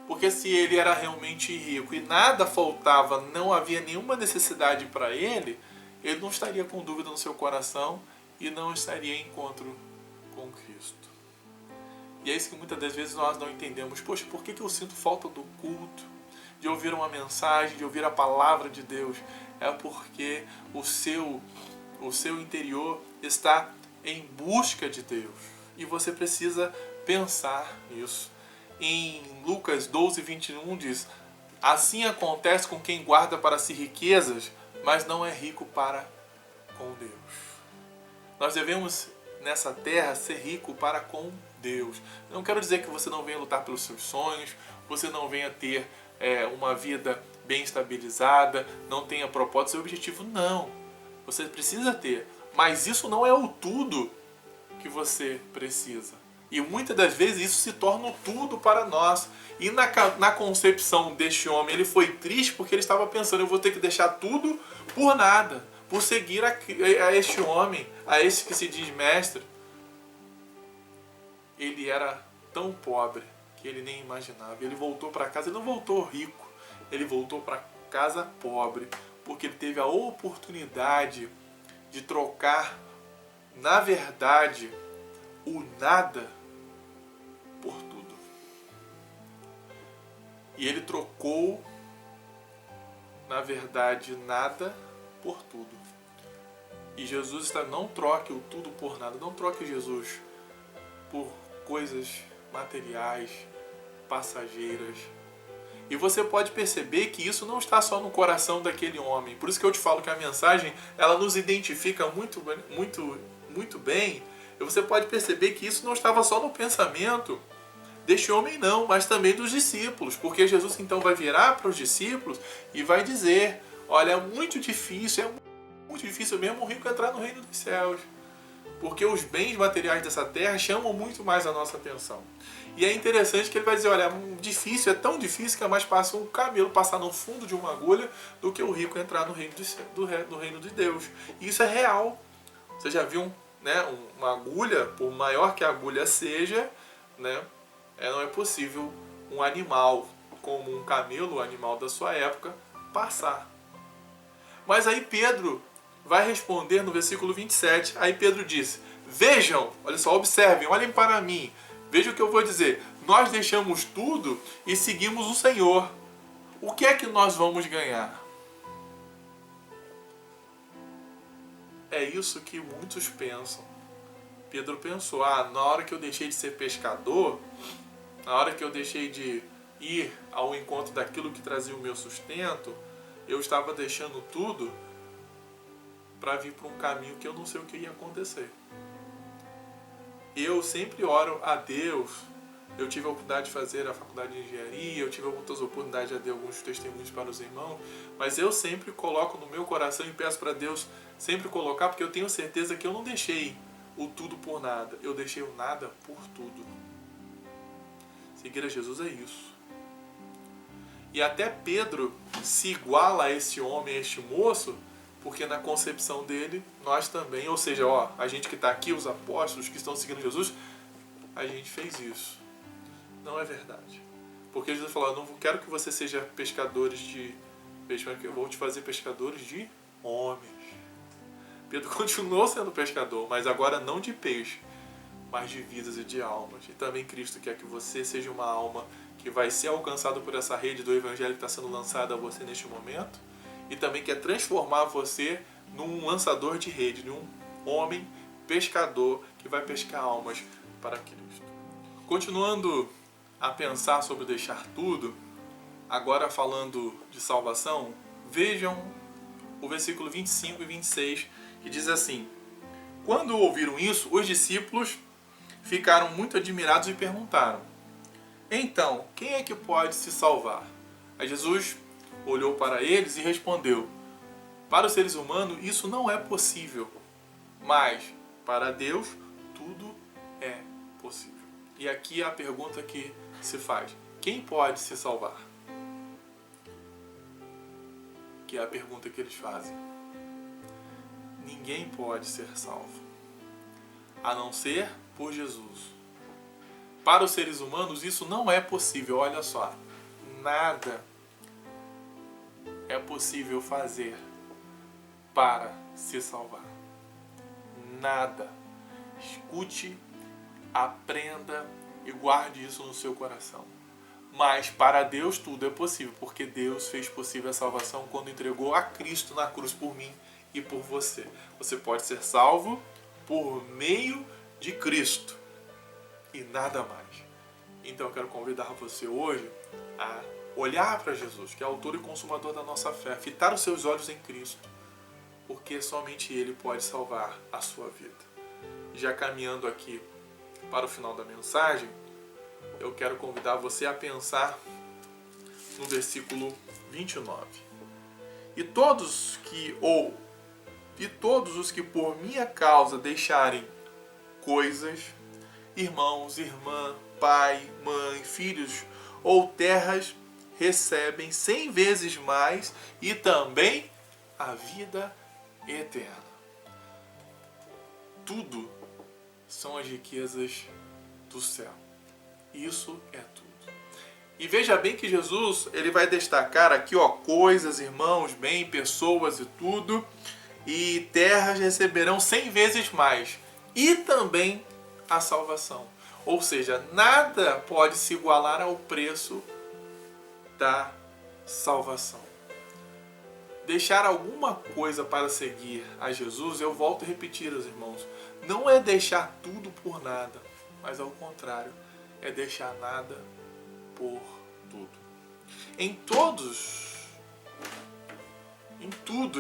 Porque se ele era realmente rico e nada faltava, não havia nenhuma necessidade para ele, ele não estaria com dúvida no seu coração e não estaria em encontro com Cristo. E é isso que muitas das vezes nós não entendemos. Poxa, por que eu sinto falta do culto, de ouvir uma mensagem, de ouvir a palavra de Deus? É porque o seu interior está em busca de Deus. E você precisa pensar nisso. Em Lucas 12:21 diz: assim acontece com quem guarda para si riquezas, mas não é rico para com Deus. Nós devemos nessa terra ser rico para com Deus. Não quero dizer que você não venha lutar pelos seus sonhos, você não venha ter uma vida bem estabilizada, não tenha propósito e objetivo, não. Você precisa ter, mas isso não é o tudo que você precisa. E muitas das vezes isso se torna o tudo para nós. E na concepção deste homem, ele foi triste porque ele estava pensando: eu vou ter que deixar tudo por nada, por seguir a este homem, a esse que se diz mestre. Ele era tão pobre que ele nem imaginava. Ele voltou para casa, ele não voltou rico, ele voltou para casa pobre, porque ele teve a oportunidade de trocar, na verdade, o nada por tudo. E ele trocou, na verdade, nada por tudo. E Jesus está: não troque o tudo por nada, não troque Jesus por coisas materiais, passageiras. E você pode perceber que isso não está só no coração daquele homem. Por isso que eu te falo que a mensagem, ela nos identifica muito bem. E você pode perceber que isso não estava só no pensamento deste homem não, mas também dos discípulos. Porque Jesus então vai virar para os discípulos e vai dizer: olha, é muito difícil mesmo o rico entrar no reino dos céus. Porque os bens materiais dessa terra chamam muito mais a nossa atenção. E é interessante que ele vai dizer, olha, é tão difícil que é mais fácil um camelo passar no fundo de uma agulha do que o rico entrar no reino do reino de Deus. E isso é real. Você já viu, né, uma agulha, por maior que a agulha seja, né, não é possível um animal como um camelo, o animal da sua época, passar. Mas aí Pedro vai responder no versículo 27. Aí Pedro disse: vejam, olha só, observem, olhem para mim. Vejam o que eu vou dizer. Nós deixamos tudo e seguimos o Senhor. O que é que nós vamos ganhar? É isso que muitos pensam. Pedro pensou, na hora que eu deixei de ser pescador, na hora que eu deixei de ir ao encontro daquilo que trazia o meu sustento, eu estava deixando tudo para vir para um caminho que eu não sei o que ia acontecer. Eu sempre oro a Deus. Eu tive a oportunidade de fazer a faculdade de engenharia, eu tive outras oportunidades de dar alguns testemunhos para os irmãos, mas eu sempre coloco no meu coração e peço para Deus sempre colocar, porque eu tenho certeza que eu não deixei o tudo por nada, eu deixei o nada por tudo. Seguir a Jesus é isso. E até Pedro se iguala a esse homem, a este moço, porque na concepção dele, nós também, ou seja, a gente que está aqui, os apóstolos que estão seguindo Jesus, a gente fez isso. Não é verdade. Porque Jesus falou, não quero que você seja pescadores de peixe, mas eu vou te fazer pescadores de homens. Pedro continuou sendo pescador, mas agora não de peixe, mas de vidas e de almas. E também Cristo quer que você seja uma alma que vai ser alcançada por essa rede do Evangelho que está sendo lançada a você neste momento, e também quer transformar você num lançador de rede, num homem pescador que vai pescar almas para Cristo. Continuando a pensar sobre deixar tudo, agora falando de salvação, vejam o versículo 25 e 26, que diz assim: quando ouviram isso, os discípulos ficaram muito admirados e perguntaram: então, quem é que pode se salvar? Aí Jesus olhou para eles e respondeu: para os seres humanos isso não é possível, mas para Deus tudo é possível. E aqui é a pergunta que se faz: quem pode se salvar? Que é a pergunta que eles fazem. Ninguém pode ser salvo, a não ser por Jesus. Para os seres humanos isso não é possível. Olha só, nada é possível fazer para se salvar. Nada. Escute, aprenda e guarde isso no seu coração. Mas para Deus tudo é possível, porque Deus fez possível a salvação quando entregou a Cristo na cruz por mim e por você. Você pode ser salvo por meio de Cristo e nada mais. Então eu quero convidar você hoje a olhar para Jesus, que é autor e consumador da nossa fé, fitar os seus olhos em Cristo, porque somente Ele pode salvar a sua vida. Já caminhando aqui para o final da mensagem, eu quero convidar você a pensar no versículo 29. E todos os que por minha causa deixarem coisas, irmãos, irmã, pai, mãe, filhos ou terras, recebem 100 vezes mais e também a vida eterna. Tudo são as riquezas do céu. Isso é tudo. E veja bem que Jesus, ele vai destacar aqui, coisas, irmãos, bem, pessoas e tudo, e terras receberão 100 vezes mais e também a salvação. Ou seja, nada pode se igualar ao preço da salvação. Deixar alguma coisa para seguir a Jesus, eu volto a repetir, os irmãos, não é deixar tudo por nada. mas ao contrário, é deixar nada por tudo. Em tudo,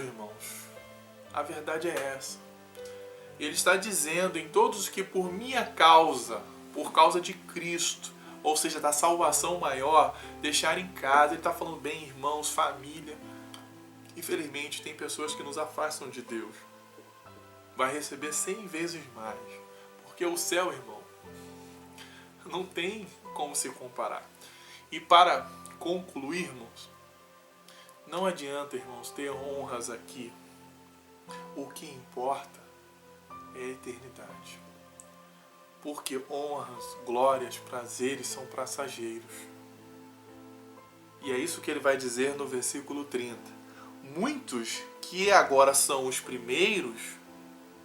irmãos, a verdade é essa. Ele está dizendo em todos que por minha causa, por causa de Cristo, ou seja, da salvação maior, deixar em casa. Ele está falando bem, irmãos, família. Infelizmente, tem pessoas que nos afastam de Deus. Vai receber 100 vezes mais. Porque o céu, irmão, não tem como se comparar. E para concluirmos, não adianta, irmãos, ter honras aqui. O que importa é a eternidade. Porque honras, glórias, prazeres são passageiros. E é isso que ele vai dizer no versículo 30. Muitos que agora são os primeiros,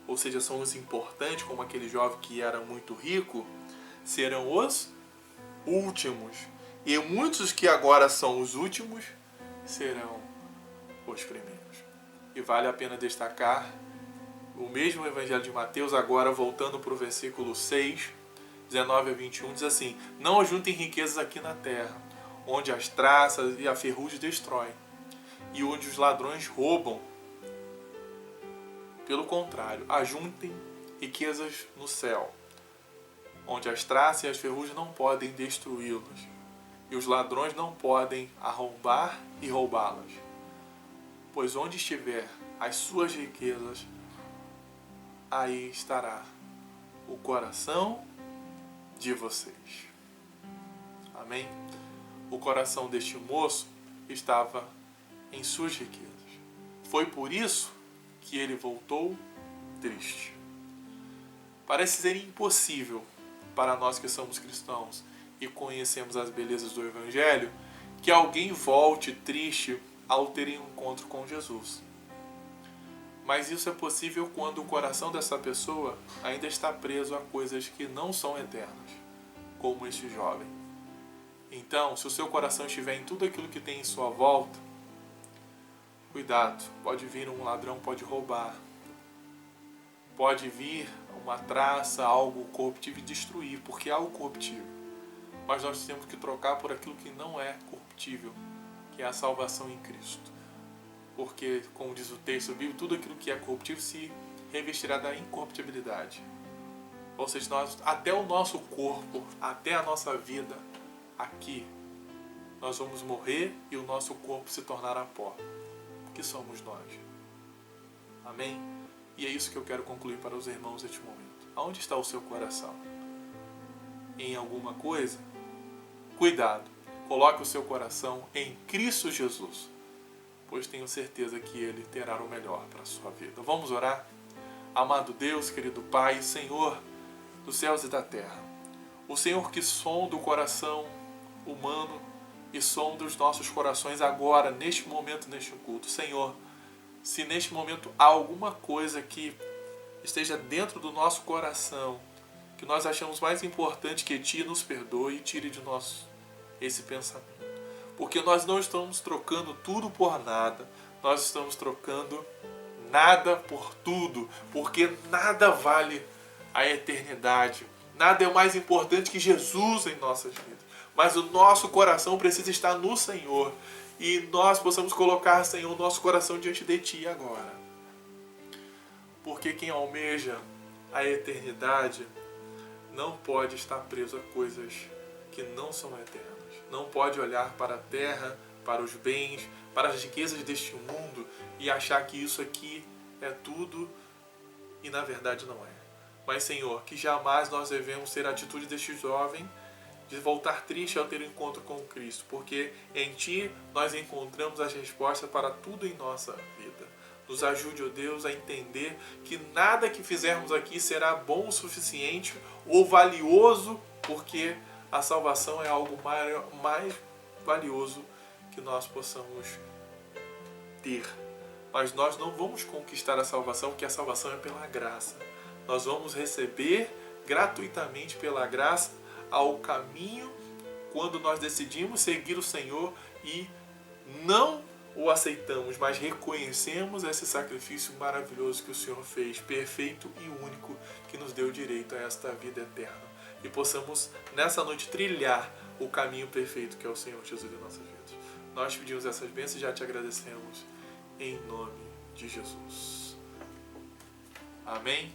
ou seja, são os importantes, como aquele jovem que era muito rico, serão os últimos. E muitos que agora são os últimos serão os primeiros. E vale a pena destacar o mesmo Evangelho de Mateus, agora voltando para o versículo 6, 19 a 21, diz assim: não ajuntem riquezas aqui na terra, onde as traças e a ferrugem destroem, e onde os ladrões roubam. Pelo contrário, ajuntem riquezas no céu, onde as traças e as ferrugens não podem destruí-las, e os ladrões não podem arrombar e roubá-las. Pois onde estiver as suas riquezas, aí estará o coração de vocês. Amém? O coração deste moço estava em suas riquezas. Foi por isso que ele voltou triste. Parece ser impossível para nós que somos cristãos e conhecemos as belezas do Evangelho que alguém volte triste ao ter um encontro com Jesus. Mas isso é possível quando o coração dessa pessoa ainda está preso a coisas que não são eternas, como este jovem. Então, se o seu coração estiver em tudo aquilo que tem em sua volta, cuidado, pode vir um ladrão, pode roubar, pode vir uma traça, algo corruptível e destruir, porque é algo corruptível. Mas nós temos que trocar por aquilo que não é corruptível, que é a salvação em Cristo. Porque, como diz o texto bíblico, tudo aquilo que é corruptível se revestirá da incorruptibilidade. Ou seja, até o nosso corpo, até a nossa vida aqui, nós vamos morrer e o nosso corpo se tornará pó. Que somos nós. Amém? E é isso que eu quero concluir para os irmãos neste momento. Aonde está o seu coração? Em alguma coisa? Cuidado. Coloque o seu coração em Cristo Jesus, pois tenho certeza que Ele terá o melhor para a sua vida. Vamos orar? Amado Deus, querido Pai, Senhor dos céus e da terra, o Senhor que sonda o coração humano e sonda os nossos corações agora, neste momento, neste culto. Senhor, se neste momento há alguma coisa que esteja dentro do nosso coração, que nós achamos mais importante que Ti, nos perdoe e tire de nós esse pensamento. Porque nós não estamos trocando tudo por nada, nós estamos trocando nada por tudo, porque nada vale a eternidade, nada é mais importante que Jesus em nossas vidas. Mas o nosso coração precisa estar no Senhor, e nós possamos colocar, Senhor, o nosso coração diante de Ti agora. Porque quem almeja a eternidade não pode estar preso a coisas que não são eternas. Não pode olhar para a terra, para os bens, para as riquezas deste mundo e achar que isso aqui é tudo e na verdade não é. Mas, Senhor, que jamais nós devemos ter a atitude deste jovem de voltar triste ao ter um encontro com Cristo, porque em Ti nós encontramos as respostas para tudo em nossa vida. Nos ajude, ó Deus, a entender que nada que fizermos aqui será bom o suficiente ou valioso, porque a salvação é algo mais valioso que nós possamos ter. Mas nós não vamos conquistar a salvação, porque a salvação é pela graça. Nós vamos receber gratuitamente pela graça ao caminho quando nós decidimos seguir o Senhor e não o aceitamos, mas reconhecemos esse sacrifício maravilhoso que o Senhor fez, perfeito e único, que nos deu direito a esta vida eterna. e possamos nessa noite trilhar o caminho perfeito que é o Senhor Jesus em nossas vidas. Nós pedimos essas bênçãos e já te agradecemos em nome de Jesus. Amém?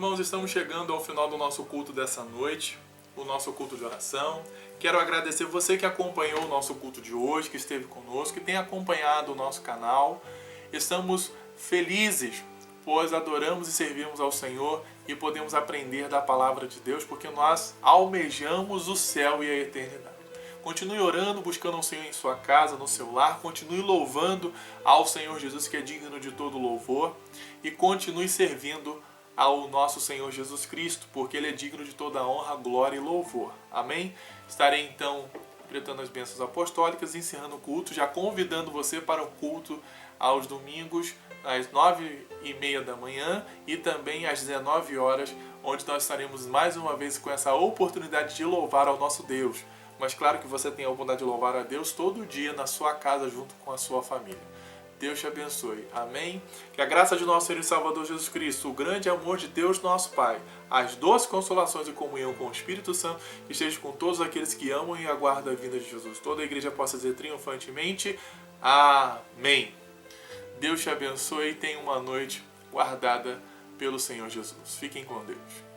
Irmãos, estamos chegando ao final do nosso culto dessa noite, o nosso culto de oração. Quero agradecer você que acompanhou o nosso culto de hoje, que esteve conosco, que tem acompanhado o nosso canal. Estamos felizes, pois adoramos e servimos ao Senhor e podemos aprender da palavra de Deus, porque nós almejamos o céu e a eternidade. Continue orando, buscando o Senhor em sua casa, no seu lar. Continue louvando ao Senhor Jesus, que é digno de todo louvor. E continue servindo ao nosso Senhor Jesus Cristo, porque Ele é digno de toda honra, glória e louvor. Amém? Estarei então completando as bênçãos apostólicas, encerrando o culto, já convidando você para o culto aos domingos, às 9h30 da manhã e também às 19 horas, onde nós estaremos mais uma vez com essa oportunidade de louvar ao nosso Deus. Mas claro que você tem a oportunidade de louvar a Deus todo dia na sua casa, junto com a sua família. Deus te abençoe. Amém? Que a graça de nosso Senhor e Salvador Jesus Cristo, o grande amor de Deus nosso Pai, as doces consolações e comunhão com o Espírito Santo, esteja com todos aqueles que amam e aguardam a vinda de Jesus. Toda a igreja possa dizer triunfantemente, amém. Deus te abençoe e tenha uma noite guardada pelo Senhor Jesus. Fiquem com Deus.